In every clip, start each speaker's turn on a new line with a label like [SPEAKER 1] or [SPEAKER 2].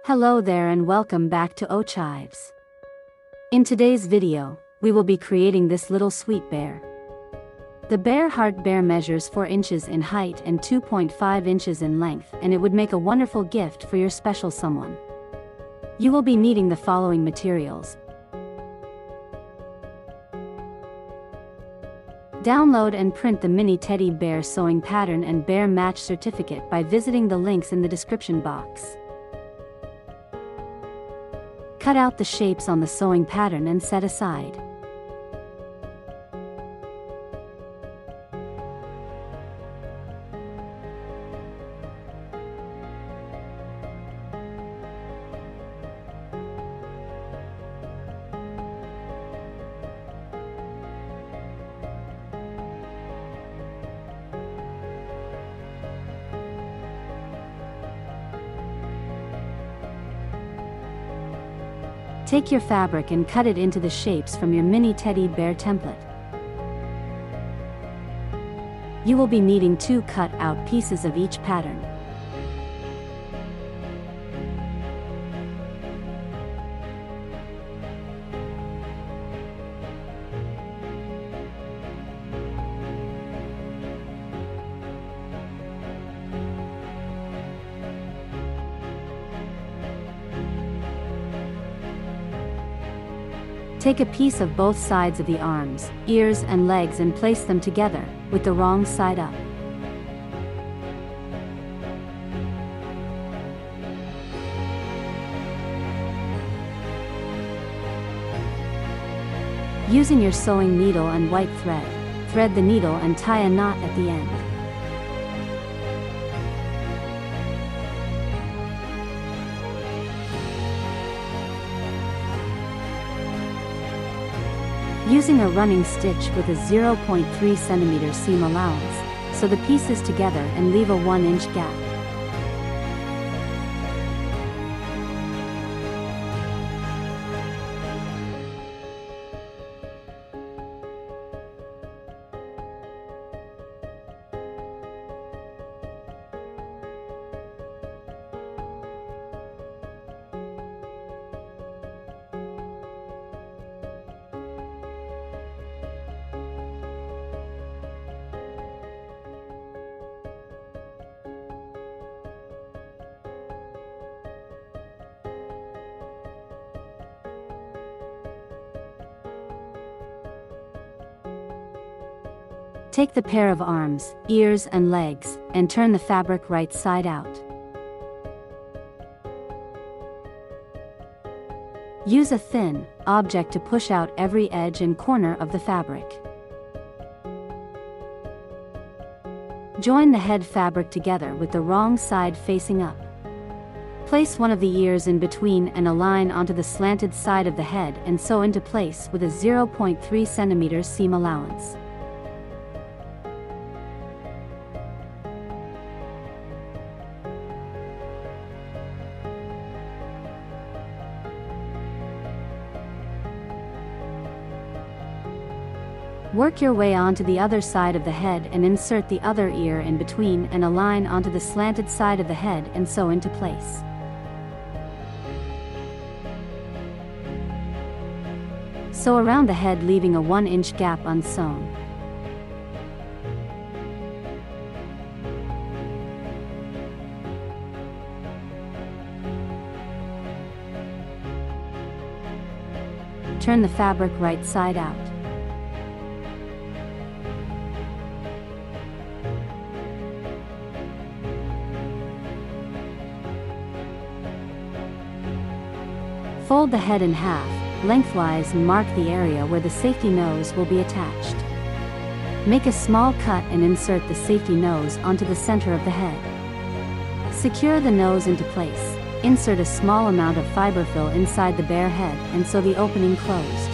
[SPEAKER 1] Hello there and welcome back to Ochives. In today's video, we will be creating this little sweet bear. The bear heart bear measures 4 inches in height and 2.5 inches in length, and it would make a wonderful gift for your special someone. You will be needing the following materials. Download and print the mini teddy bear sewing pattern and bear match certificate by visiting the links in the description box. Cut out the shapes on the sewing pattern and set aside. Take your fabric and cut it into the shapes from your mini teddy bear template. You will be needing 2 cut out pieces of each pattern. Take a piece of both sides of the arms, ears and legs and place them together, with the wrong side up. Using your sewing needle and white thread, thread the needle and tie a knot at the end. Using a running stitch with a 0.3 cm seam allowance, sew the pieces together and leave a 1-inch gap. Take the pair of arms, ears and legs, and turn the fabric right side out. Use a thin object to push out every edge and corner of the fabric. Join the head fabric together with the wrong side facing up. Place one of the ears in between and align onto the slanted side of the head and sew into place with a 0.3 cm seam allowance. Work your way onto the other side of the head and insert the other ear in between and align onto the slanted side of the head and sew into place. Sew around the head, leaving a 1-inch gap unsewn. Turn the fabric right side out. Fold the head in half, lengthwise, and mark the area where the safety nose will be attached. Make a small cut and insert the safety nose onto the center of the head. Secure the nose into place, insert a small amount of fiber fill inside the bear head and sew the opening closed.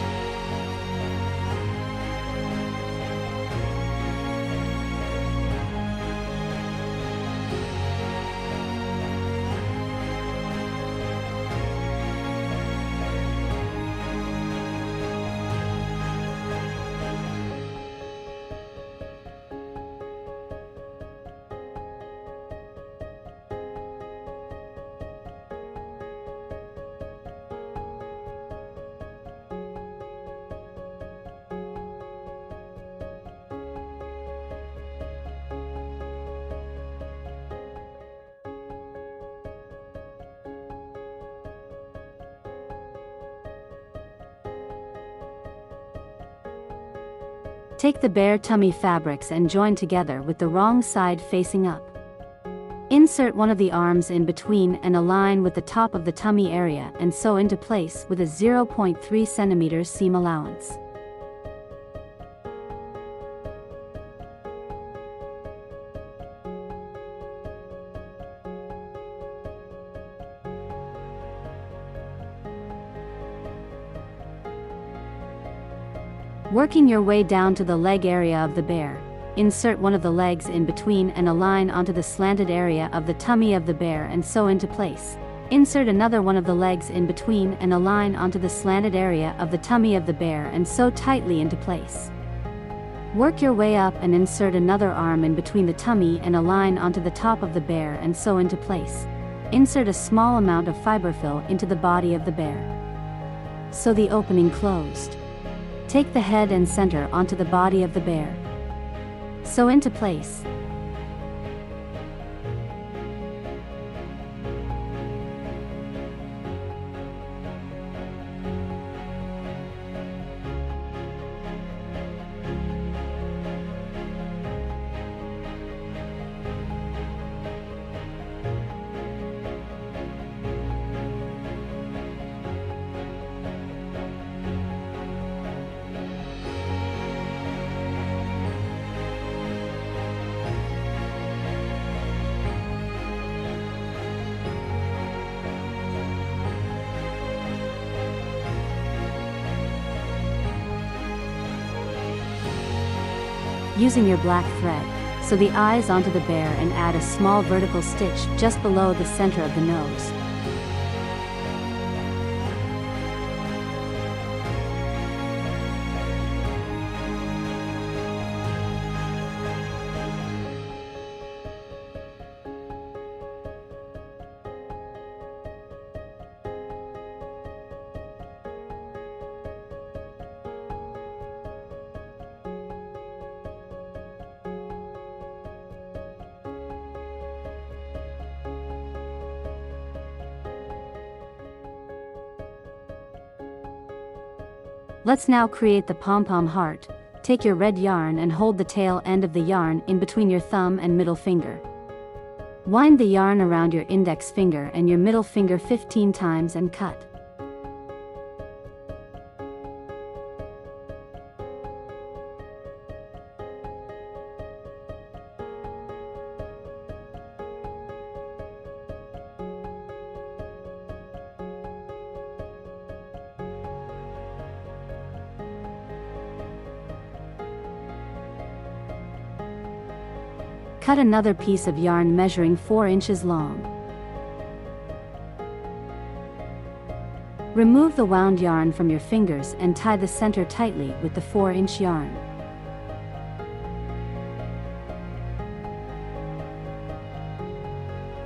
[SPEAKER 1] Take the bare tummy fabrics and join together with the wrong side facing up. Insert one of the arms in between and align with the top of the tummy area and sew into place with a 0.3 cm seam allowance. Working your way down to the leg area of the bear, insert one of the legs in between and align onto the slanted area of the tummy of the bear and sew into place. Insert another one of the legs in between and align onto the slanted area of the tummy of the bear and sew tightly into place. Work your way up and insert another arm in between the tummy and align onto the top of the bear and sew into place. Insert a small amount of fiberfill into the body of the bear. Sew the opening closed. Take the head and center onto the body of the bear. Sew into place. Using your black thread, sew the eyes onto the bear and add a small vertical stitch just below the center of the nose. Let's now create the pom-pom heart. Take your red yarn and hold the tail end of the yarn in between your thumb and middle finger. Wind the yarn around your index finger and your middle finger 15 times and cut. Cut another piece of yarn measuring 4 inches long. Remove the wound yarn from your fingers and tie the center tightly with the 4-inch yarn.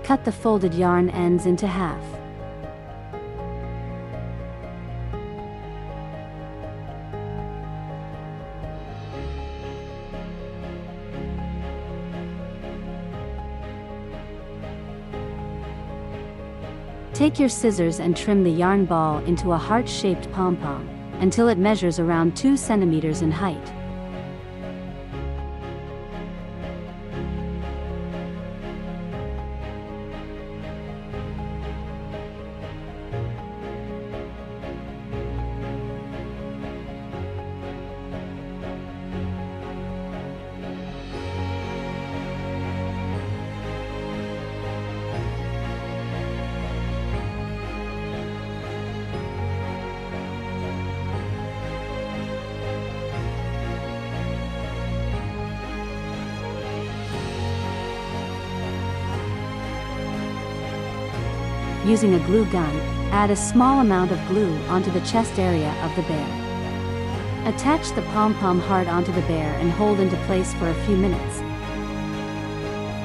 [SPEAKER 1] Cut the folded yarn ends into half. Take your scissors and trim the yarn ball into a heart-shaped pom-pom, until it measures around 2 centimeters in height. Using a glue gun, add a small amount of glue onto the chest area of the bear. Attach the pom-pom heart onto the bear and hold into place for a few minutes.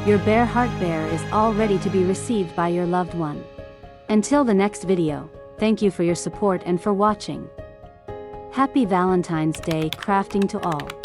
[SPEAKER 1] Your bear heart bear is all ready to be received by your loved one. Until the next video, thank you for your support and for watching. Happy Valentine's Day crafting to all.